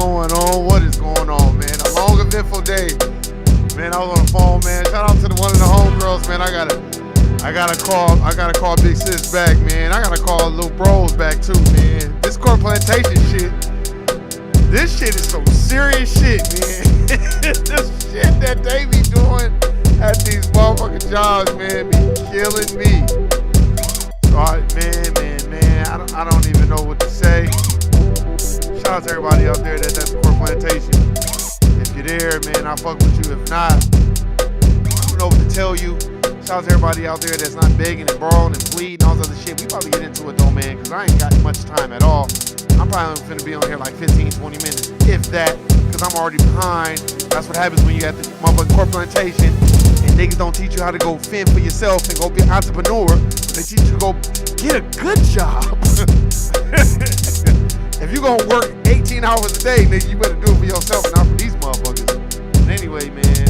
going on? What is going on, man? A long, eventful day. Man, I was on the phone, man. Shout out to one of the homegirls, man. I gotta call Big Sis back, man. I gotta call Little Bros back too, man. This court plantation shit. This shit is some serious shit, man. This shit that they be doing at these motherfucking jobs, man, be killing me. So, man, I don't even know what to say. Shout out to everybody out there that's at the court plantation. If you're there, man, I fuck with you. If not, I don't know what to tell you. Shout out to everybody out there that's not begging and borrowing and pleading and all this other shit. We probably get into it though, man, because I ain't got much time at all. I'm probably finna be on here like 15, 20 minutes, if that, because I'm already behind. That's what happens when you got the motherfucking court plantation and niggas don't teach you how to go fend for yourself and go be an entrepreneur. They teach you to go get a good job. If you gonna work 18 hours a day, nigga, you better do it for yourself and not for these motherfuckers. But anyway, man,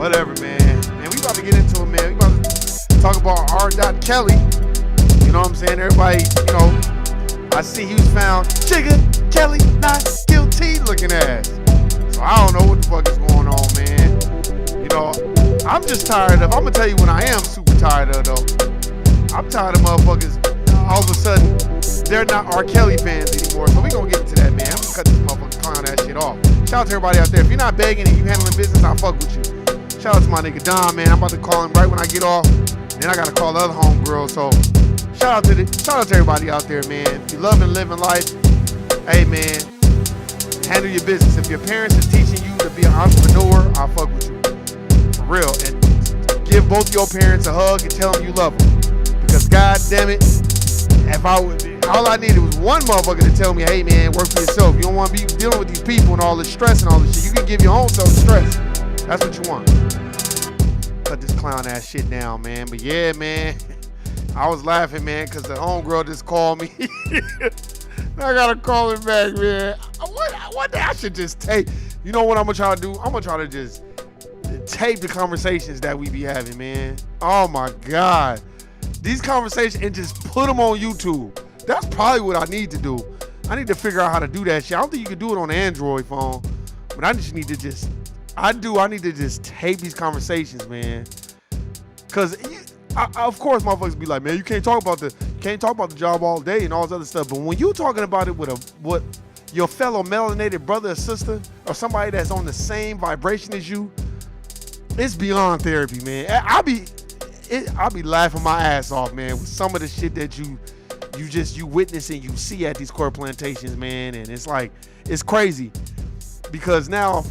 whatever, man. We about to get into it, man. We about to talk about rkelly. You know what I'm saying? Everybody, you know, I see he was found Jigga Kelly not guilty looking ass. So I don't know what the fuck is going on, man. You know, I'm just tired of, I'm gonna tell you when I am super tired of though. I'm tired of motherfuckers all of a sudden they're not R. Kelly fans anymore. So we gonna get into that, man. I'm gonna cut this motherfucking clown ass shit off. Shout out to everybody out there. If you're not begging and you handling business, I'll fuck with you. Shout out to my nigga Don, man. I'm about to call him right when I get off. Then I gotta call the other homegirl. So shout out to everybody out there, man. If you love and living life, hey man, handle your business. If your parents are teaching you to be an entrepreneur, I'll fuck with you. For real. And give both your parents a hug and tell them you love them. Because god damn it, if I would, all I needed was one motherfucker to tell me, hey man, work for yourself. You don't want to be dealing with these people and all this stress and all this shit. You can give your own self stress. That's what you want. Cut this clown ass shit down, man. But yeah, man, I was laughing, man, because the homegirl just called me. I gotta call him back, man. What I should just tape. You know what I'm gonna try to do? I'm gonna try to just tape the conversations that we be having, man. Oh my God. These conversations, and just put them on YouTube. That's probably what I need to do. I need to figure out how to do that shit. I don't think you can do it on an Android phone, but I just need to just, I need to just tape these conversations, man. Cause of course motherfuckers be like, man, you can't talk about the job all day and all this other stuff. But when you talking about it with what your fellow melanated brother or sister or somebody that's on the same vibration as you, it's beyond therapy, man. I'll be laughing my ass off, man, with some of the shit that you witness and you see at these court plantations, man. And it's like, it's crazy because now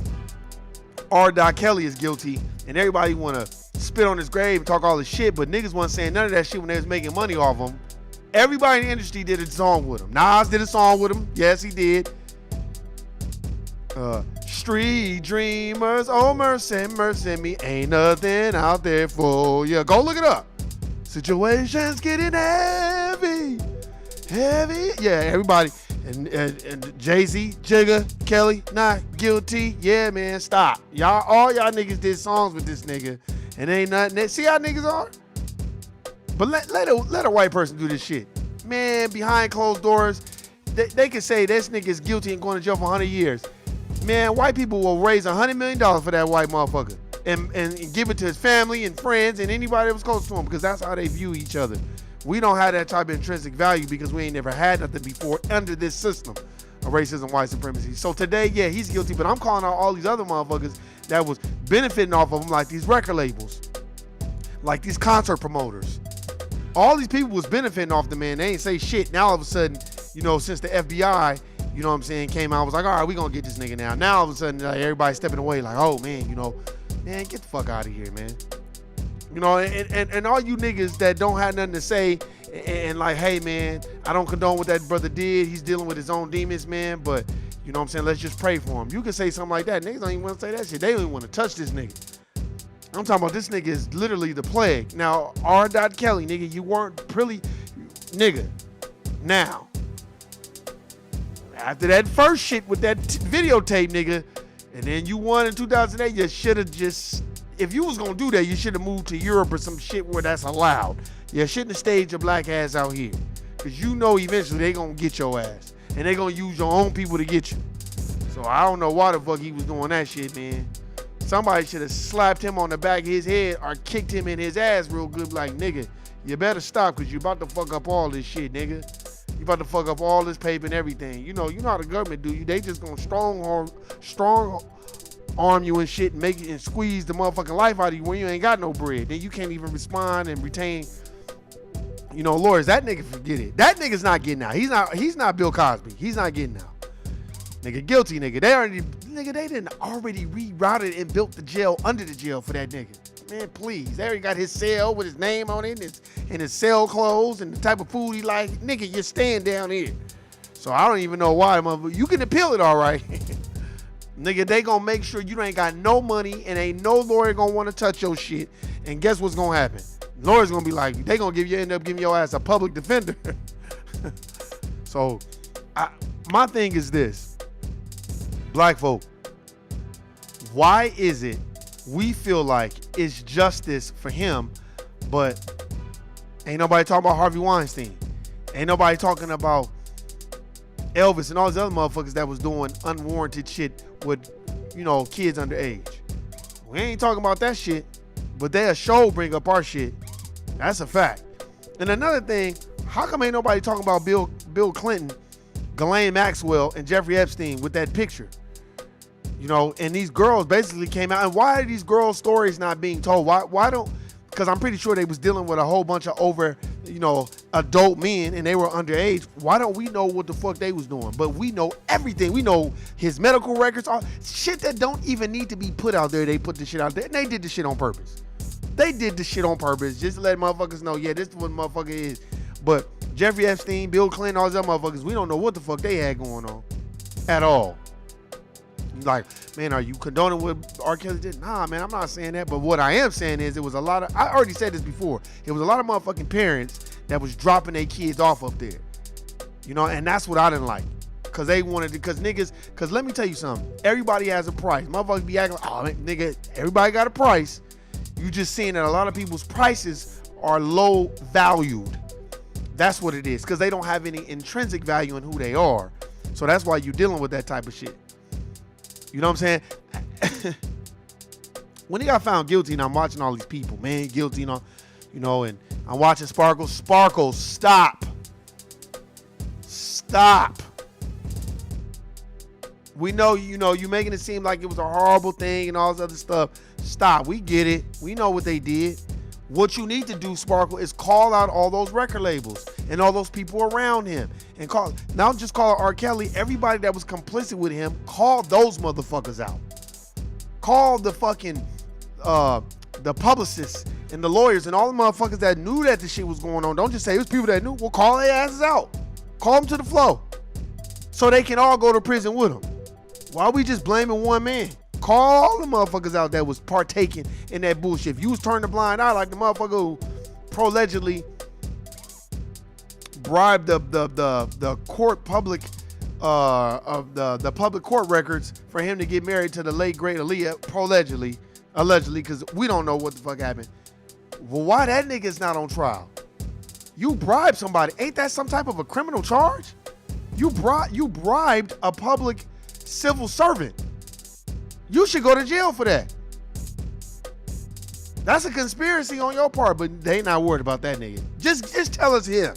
rkelly is guilty and everybody want to spit on his grave and talk all this shit, but niggas wasn't saying none of that shit when they was making money off him. Everybody in the industry did a song with him. Nas did a song with him. Yes, he did. Street dreamers, oh mercy, mercy me, ain't nothing out there for you. Go look it up. Situations getting heavy. Yeah, everybody. And Jay-Z, Jigga, Kelly, not guilty. Yeah, man, stop. All y'all niggas did songs with this nigga, and ain't nothing. See how niggas are? But let a white person do this shit. Man, behind closed doors, they can say this nigga is guilty and going to jail for 100 years. Man, white people will raise $100 million for that white motherfucker and give it to his family and friends and anybody that was close to him, because that's how they view each other. We don't have that type of intrinsic value because we ain't never had nothing before under this system of racism, white supremacy. So today, yeah, he's guilty, but I'm calling out all these other motherfuckers that was benefiting off of him, like these record labels, like these concert promoters. All these people was benefiting off the man. They ain't say shit. Now all of a sudden, you know, since the FBI, you know what I'm saying, came out, was like, all right, we gonna get this nigga now. Now all of a sudden, like, everybody's stepping away like, oh man, you know, man, get the fuck out of here, man. You know, and all you niggas that don't have nothing to say and like, hey man, I don't condone what that brother did. He's dealing with his own demons, man, but you know what I'm saying, let's just pray for him. You can say something like that. Niggas don't even want to say that shit. They don't even want to touch this nigga. I'm talking about this nigga is literally the plague. Now, rkelly, nigga, you weren't really, nigga, now, after that first shit with that videotape, nigga, and then you won in 2008, you should have just, if you was gonna do that, you should have moved to Europe or some shit where that's allowed. You shouldn't have stayed your black ass out here, because you know eventually they gonna get your ass. and they gonna use your own people to get you. So I don't know why the fuck he was doing that shit, man. Somebody should have slapped him on the back of his head or kicked him in his ass real good, like, nigga, you better stop, because you about to fuck up all this shit, nigga. You about to fuck up all this paper and everything. You know how the government do you. They just gonna strong arm you and shit and make it and squeeze the motherfucking life out of you when you ain't got no bread. Then you can't even respond and retain, lawyers. That nigga, forget it. That nigga's not getting out. He's not Bill Cosby. He's not getting out. Nigga, guilty nigga. They didn't already rerouted and built the jail under the jail for that nigga. Man, please. They already got his cell with his name on it and his cell clothes and the type of food he like. Nigga, you're staying down here. So I don't even know why, motherfucker. You can appeal it all right. Nigga, they gonna make sure you ain't got no money and ain't no lawyer gonna want to touch your shit. And guess what's gonna happen? Lawyers gonna be like, they gonna end up giving your ass a public defender. So, my thing is this. Black folk, why is it we feel like it's justice for him, but ain't nobody talking about Harvey Weinstein? Ain't nobody talking about Elvis and all these other motherfuckers that was doing unwarranted shit with, kids underage. We ain't talking about that shit, but they'll show bring up our shit. That's a fact. And another thing, how come ain't nobody talking about Bill Clinton, Ghislaine Maxwell, and Jeffrey Epstein with that picture? And these girls basically came out. And why are these girls' stories not being told? Why don't? Because I'm pretty sure they was dealing with a whole bunch of adult men and they were underage. Why don't we know what the fuck they was doing? But we know everything. We know his medical records, all shit that don't even need to be put out there. They put the shit out there and they did the shit on purpose. They did the shit on purpose just to let motherfuckers know, yeah, this is what motherfucker is. But Jeffrey Epstein, Bill Clinton, all these other motherfuckers, we don't know what the fuck they had going on at all. Like, man, are you condoning what R. Kelly did? Nah, man, I'm not saying that. But what I am saying is it was a lot of, I already said this before, it was a lot of motherfucking parents that was dropping their kids off up there. And that's what I didn't like. Because they wanted to, because let me tell you something. Everybody has a price. Motherfuckers be acting like, oh, nigga, everybody got a price. You just seeing that a lot of people's prices are low valued. That's what it is. Because they don't have any intrinsic value in who they are. So that's why you're dealing with that type of shit. You know what I'm saying? When he got found guilty, and I'm watching all these people, man, guilty, and I'm watching Sparkle. Sparkle, stop. Stop. We know, you making it seem like it was a horrible thing and all this other stuff. Stop. We get it. We know what they did. What you need to do, Sparkle, is call out all those record labels and all those people around him. And not just call out R. Kelly, everybody that was complicit with him, call those motherfuckers out. Call the fucking, the publicists and the lawyers and all the motherfuckers that knew that the shit was going on. Don't just say it was people that knew. Well, call their asses out. Call them to the floor. So they can all go to prison with them. Why are we just blaming one man? Call all the motherfuckers out that was partaking in that bullshit. If you was turning a blind eye like the motherfucker who allegedly bribed the court public of the public court records for him to get married to the late great Aaliyah, allegedly, because we don't know what the fuck happened. Well, why that nigga's not on trial? You bribed somebody. Ain't that some type of a criminal charge? You bribed a public civil servant. You should go to jail for that. That's a conspiracy on your part, but they not worried about that nigga. Just tell us him.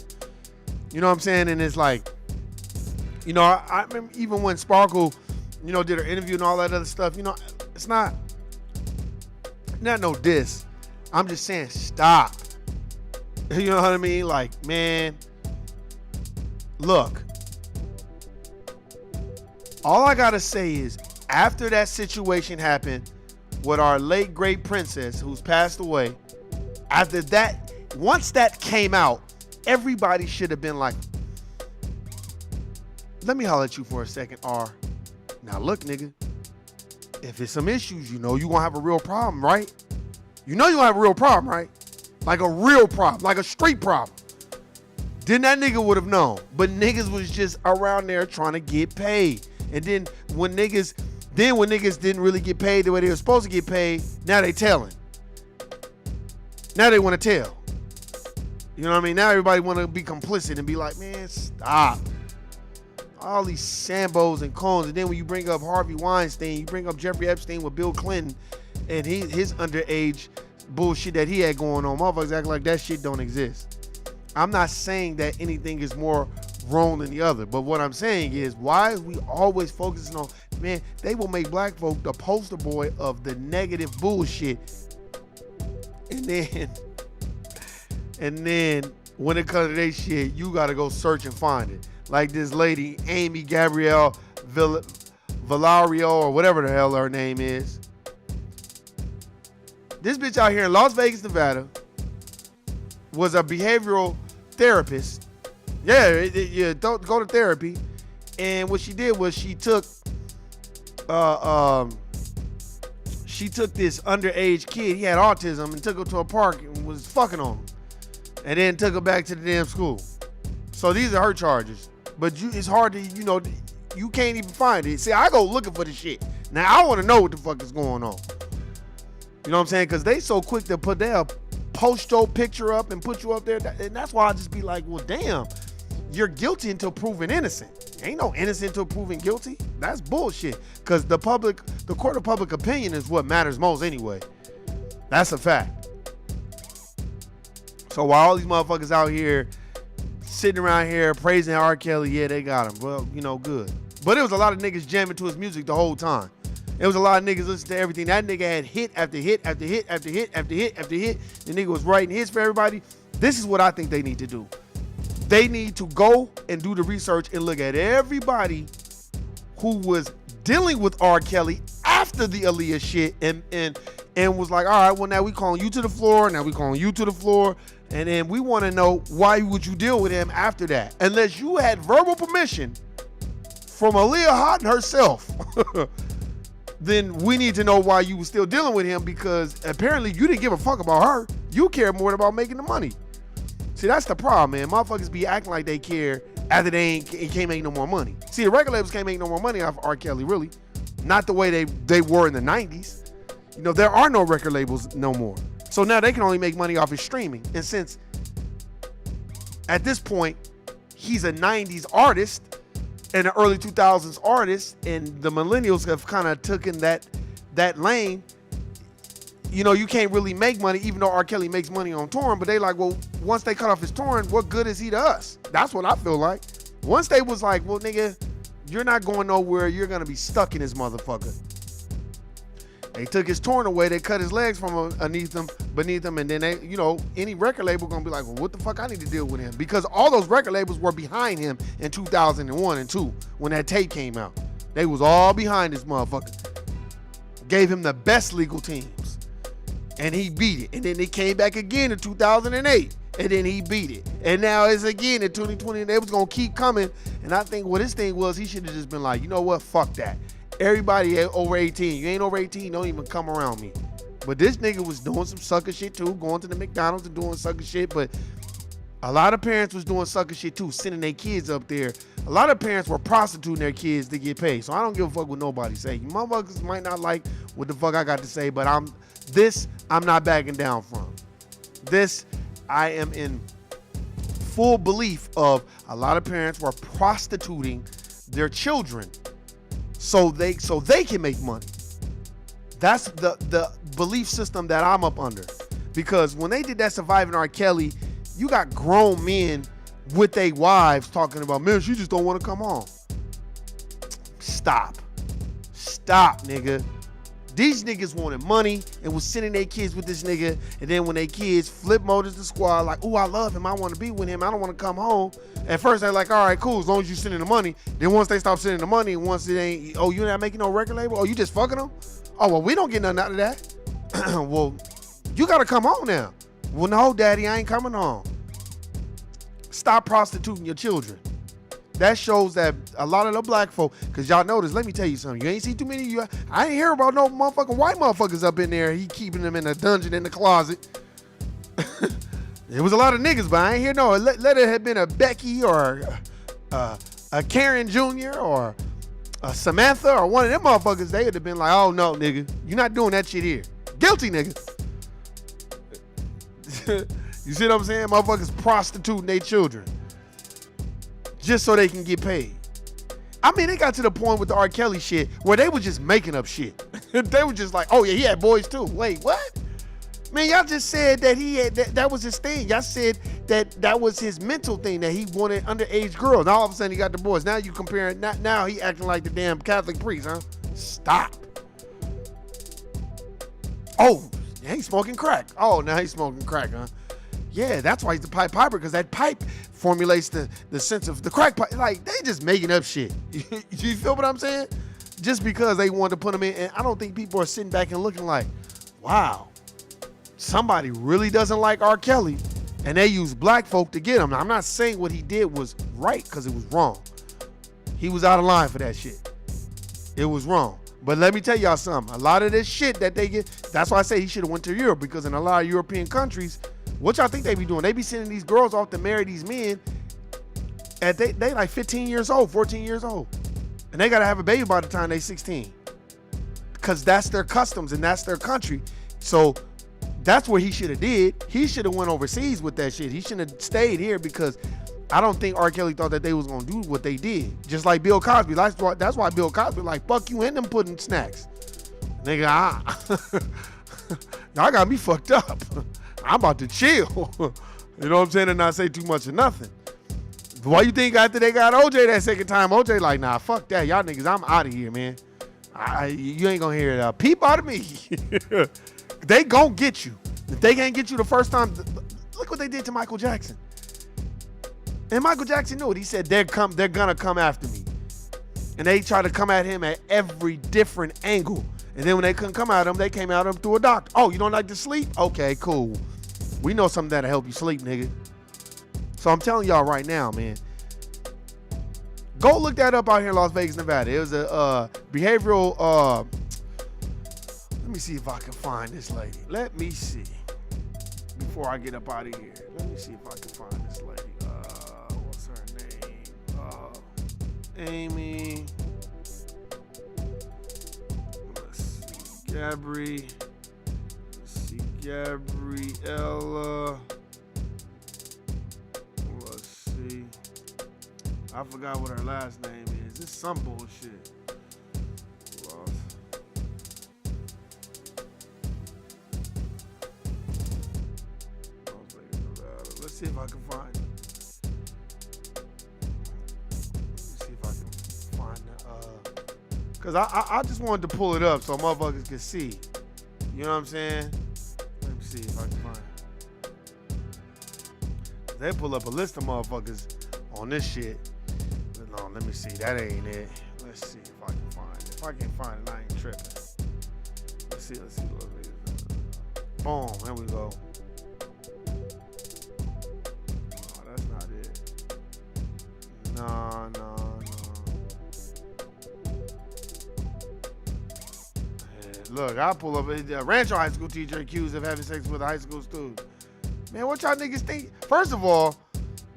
You know what I'm saying? And it's like, I remember even when Sparkle, did her interview and all that other stuff, it's not no diss. I'm just saying, stop. You know what I mean? Like, man, look, all I gotta say is, after that situation happened with our late great princess who's passed away, after that, once that came out, everybody should have been like, let me holler at you for a second, R. Now look, nigga, if it's some issues, you gonna have a real problem, right? You gonna have a real problem, right? Like a real problem, like a street problem. Then that nigga would have known. But niggas was just around there trying to get paid. And then when niggas didn't really get paid the way they were supposed to get paid, now they telling. Now they want to tell. You know what I mean? Now everybody want to be complicit and be like, man, stop. all these Sambos and Cones, and then when you bring up Harvey Weinstein, you bring up Jeffrey Epstein with Bill Clinton and his underage bullshit that he had going on. Motherfuckers act like that shit don't exist. I'm not saying that anything is more wrong than the other, but what I'm saying is, why are we always focusing on, man, they will make black folk the poster boy of the negative bullshit, and then when it comes to their shit, you gotta go search and find it. Like this lady, Amy Gabrielle Valario, or whatever the hell her name is. This bitch out here in Las Vegas, Nevada, was a behavioral therapist. Yeah, don't go to therapy. And what she did was she took this underage kid, he had autism, and took him to a park and was fucking on him. And then took him back to the damn school. So these are her charges. But it's hard to, you can't even find it. See, I go looking for the shit. Now, I want to know what the fuck is going on. You know what I'm saying? Because they so quick to put their post your picture up and put you up there. And that's why I just be like, well, damn, you're guilty until proven innocent. Ain't no innocent until proven guilty. That's bullshit. Because the court of public opinion is what matters most anyway. That's a fact. So while all these motherfuckers out here sitting around here praising R. Kelly, yeah, they got him. Well, good. But it was a lot of niggas jamming to his music the whole time. It was a lot of niggas listening to everything. That nigga had hit after hit after hit after hit after hit after hit. The nigga was writing hits for everybody. This is what I think they need to do. They need to go and do the research and look at everybody who was dealing with R. Kelly after the Aaliyah shit and was like, all right, well, now we calling you to the floor. Now we calling you to the floor. And then we want to know, why would you deal with him after that? Unless you had verbal permission from Aaliyah Houghton herself, then we need to know why you were still dealing with him, because apparently you didn't give a fuck about her. You care more about making the money. See, that's the problem, man. Motherfuckers be acting like they care after they can't make no more money. See, the record labels can't make no more money off R. Kelly, really. Not the way they were in the 90s. There are no record labels no more. So now they can only make money off his streaming. And since at this point, he's a 90s artist and an early 2000s artist, and the millennials have kind of taken that lane, you can't really make money, even though R. Kelly makes money on touring. But they like, well, once they cut off his touring, what good is he to us? That's what I feel like. Once they was like, well, nigga, you're not going nowhere. You're going to be stuck in this motherfucker. They took his touring away. They cut his legs from beneath him. And then they, any record label gonna be like, well, what the fuck I need to deal with him? Because all those record labels were behind him in 2001 and 2 when that tape came out. They was all behind this motherfucker. Gave him the best legal teams. And he beat it. And then they came back again in 2008. And then he beat it. And now it's again in 2020. And they was gonna keep coming. And I think what his thing was, he should have just been like, you know what? Fuck that. Everybody over 18. You ain't over 18, don't even come around me. But this nigga was doing some sucker shit too, going to the McDonald's and doing sucker shit. But a lot of parents was doing sucker shit too, sending their kids up there. A lot of parents were prostituting their kids to get paid. So I don't give a fuck what nobody say. You motherfuckers might not like what the fuck I got to say, but I'm not backing down from. This, I am in full belief of a lot of parents were prostituting their children so they can make money. That's the belief system that I'm up under. Because when they did that Surviving R. Kelly, you got grown men with their wives talking about, man, she just don't want to come home. Stop, nigga. These niggas wanted money and was sending their kids with this nigga. And then when their kids flip motors to squad, like, oh, I love him. I want to be with him. I don't want to come home. At first, they're like, all right, cool, as long as you sending the money. Then once they stop sending the money, once it ain't, oh, you're not making no record label? Oh, you just fucking them? Oh, well, we don't get nothing out of that. Well, you got to come home now. Well, no, daddy, I ain't coming home. Stop prostituting your children. That shows that a lot of the black folk, because y'all notice, let me tell you something. You ain't see too many of you. I ain't hear about no motherfucking white motherfuckers up in there. He keeping them in a dungeon in the closet. There was a lot of niggas, but I ain't hear no. Let it have been a Becky or a Karen Jr. or a Samantha or one of them motherfuckers. They would have been like, oh no, nigga, you're not doing that shit here. Guilty, nigga. You see what I'm saying? Motherfuckers prostituting their children just so they can get paid. I mean, it got to the point with the R. Kelly shit where they were just making up shit. They were just like, oh yeah, he had boys too. Wait, what? Man, y'all just said that he had that was his thing. Y'all said that was his mental thing, that he wanted underage girls. Now all of a sudden he got the boys. Now you comparing, now he acting like the damn Catholic priest, huh? Stop. Oh, he's smoking crack. Oh, now he's smoking crack, huh? Yeah, that's why he's the pipe piper, because that pipe formulates the sense of the crack pipe. Like, they just making up shit. You feel what I'm saying? Just because they wanted to put him in. And I don't think people are sitting back and looking like, wow, somebody really doesn't like R. Kelly, and they use black folk to get him. Now, I'm not saying what he did was right, because it was wrong. He was out of line for that shit. It was wrong. But let me tell y'all something. A lot of this shit that they get, that's why I say he should have went to Europe, because in a lot of European countries, what y'all think they be doing? They be sending these girls off to marry these men at they like 15 years old, 14 years old. And they got to have a baby by the time they 16. Because that's their customs and that's their country. So that's what he should have did. He should have went overseas with that shit. He shouldn't have stayed here, because I don't think R. Kelly thought that they was going to do what they did. Just like Bill Cosby. That's why Bill Cosby like, fuck you and them pudding snacks. Nigga, y'all got me fucked up. I'm about to chill. You know what I'm saying? And not say too much of nothing. Why you think after they got OJ that second time, OJ like, nah, fuck that. Y'all niggas, I'm out of here, man. You ain't gonna hear it. Peep out of me. They gonna get you. If they can't get you the first time, look what they did to Michael Jackson. And Michael Jackson knew it. He said, they're gonna come after me. And they tried to come at him at every different angle. And then when they couldn't come at him, they came at him through a doctor. Oh, you don't like to sleep? Okay, cool. We know something that'll help you sleep, nigga. So I'm telling y'all right now, man. Go look that up out here in Las Vegas, Nevada. It was a behavioral, let me see if I can find this lady. Let me see. Before I get up out of here. Let me see if I can find this lady. What's her name? Amy. Let's see, Gabriella. Let's see. I forgot what her last name is. It's some bullshit. Let's see if I can find it. Let me see if I can find it. Because I just wanted to pull it up so motherfuckers can see. You know what I'm saying? Let me see if I can find it. They pull up a list of motherfuckers on this shit. No, let me see. That ain't it. Let's see if I can find it. If I can't find it, I ain't tripping. Let's see. Boom. There we go. No, that's not it. No. Look, I'll pull up a Rancho high school teacher accused of having sex with a high school student. Man, what y'all niggas think? First of all,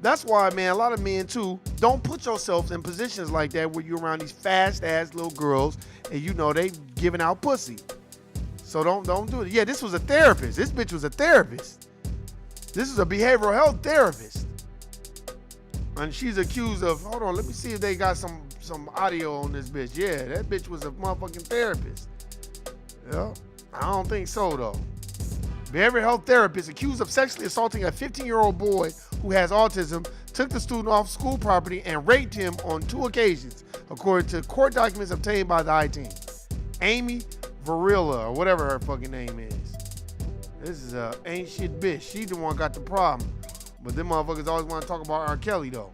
that's why, man, a lot of men, too, don't put yourself in positions like that where you're around these fast-ass little girls and you know they giving out pussy. So don't do it. Yeah, this was a therapist. This bitch was a therapist. This is a behavioral health therapist. And she's accused of, hold on, let me see if they got some audio on this bitch. Yeah, that bitch was a motherfucking therapist. Yeah, I don't think so, though. Behavioral health therapist accused of sexually assaulting a 15-year-old boy who has autism took the student off school property and raped him on 2 occasions, according to court documents obtained by the I-Team. Amy Varilla, or whatever her fucking name is. This is a ain't shit bitch. She the one got the problem. But them motherfuckers always want to talk about R. Kelly, though.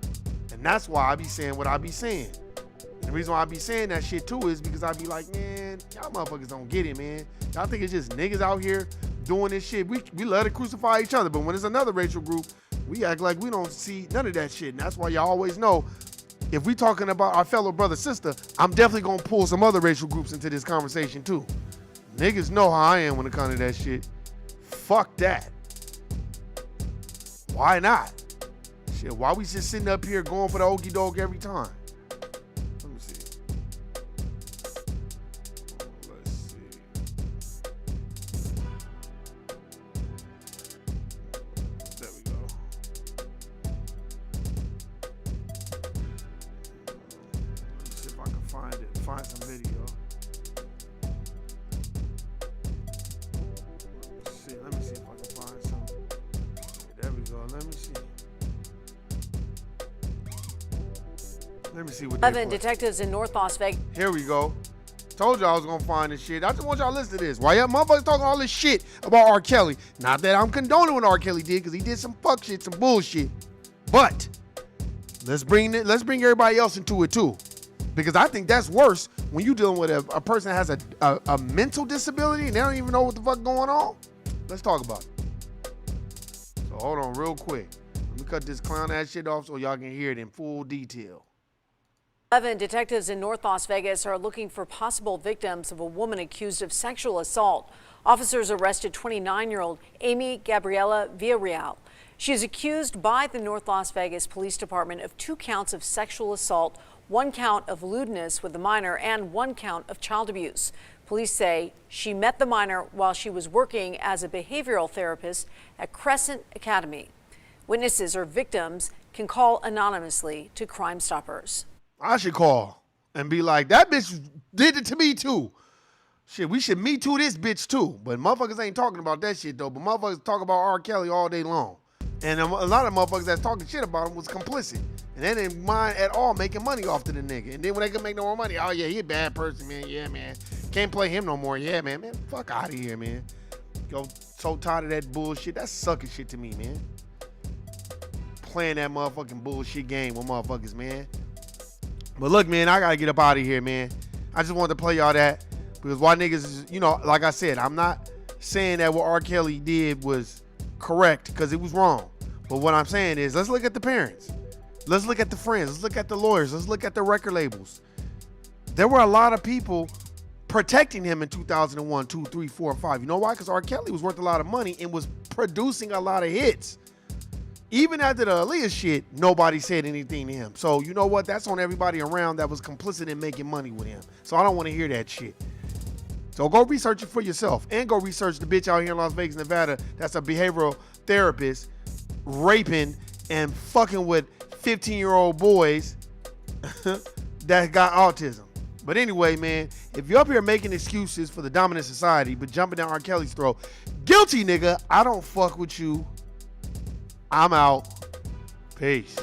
And that's why I be saying what I be saying. And the reason why I be saying that shit, too, is because I be like, man, y'all motherfuckers don't get it, man. Y'all think it's just niggas out here doing this shit. We love to crucify each other, but when it's another racial group, we act like we don't see none of that shit. And that's why y'all always know, if we talking about our fellow brother, sister, I'm definitely going to pull some other racial groups into this conversation, too. Niggas know how I am when it comes to that shit. Fuck that. Why not? Shit, why we just sitting up here going for the okie doke every time? Let me see. Let's see. There we go. Let me see if find some video. Let me see if I can find some. There we go. Let me see. Let me see what 11 detectives in North Las Vegas. Here we go. Told y'all I was gonna find this shit. I just want y'all to listen to this. Why y'all motherfuckers talking all this shit about R. Kelly? Not that I'm condoning what R. Kelly did, because he did some fuck shit, some bullshit. But let's bring everybody else into it too. Because I think that's worse when you dealing with a person that has a mental disability and they don't even know what the fuck going on. Let's talk about it. So hold on real quick. Let me cut this clown ass shit off so y'all can hear it in full detail. 11 detectives in North Las Vegas are looking for possible victims of a woman accused of sexual assault. Officers arrested 29-year-old Amy Gabriela Villarreal. She is accused by the North Las Vegas Police Department of 2 counts of sexual assault, 1 count of lewdness with the minor, and 1 count of child abuse. Police say she met the minor while she was working as a behavioral therapist at Crescent Academy. Witnesses or victims can call anonymously to Crime Stoppers. I should call and be like, that bitch did it to me too. Shit, we should Me Too this bitch too. But motherfuckers ain't talking about that shit though. But motherfuckers talk about R. Kelly all day long. And a lot of motherfuckers that's talking shit about him was complicit. And they didn't mind at all making money off to the nigga. And then when they could make no more money, oh yeah, he a bad person, man. Yeah, man. Can't play him no more. Yeah, man. Man, fuck out of here, man. Yo, so tired of that bullshit. That's sucking shit to me, man. Playing that motherfucking bullshit game with motherfuckers, man. But look, man, I gotta get up out of here, man. I just wanted to play y'all that because why niggas is, you know, like I said, I'm not saying that what R. Kelly did was correct because it was wrong. But what I'm saying is, let's look at the parents. Let's look at the friends. Let's look at the lawyers. Let's look at the record labels. There were a lot of people protecting him in 2001, 2, 3, 4, 5. You know why? Because R. Kelly was worth a lot of money and was producing a lot of hits. Even after the Aaliyah shit, nobody said anything to him. So you know what? That's on everybody around that was complicit in making money with him. So I don't want to hear that shit. So go research it for yourself and go research the bitch out here in Las Vegas, Nevada that's a behavioral therapist raping and fucking with 15-year-old boys that got autism. But anyway, man, if you're up here making excuses for the dominant society but jumping down R. Kelly's throat, guilty nigga, I don't fuck with you. I'm out. Peace.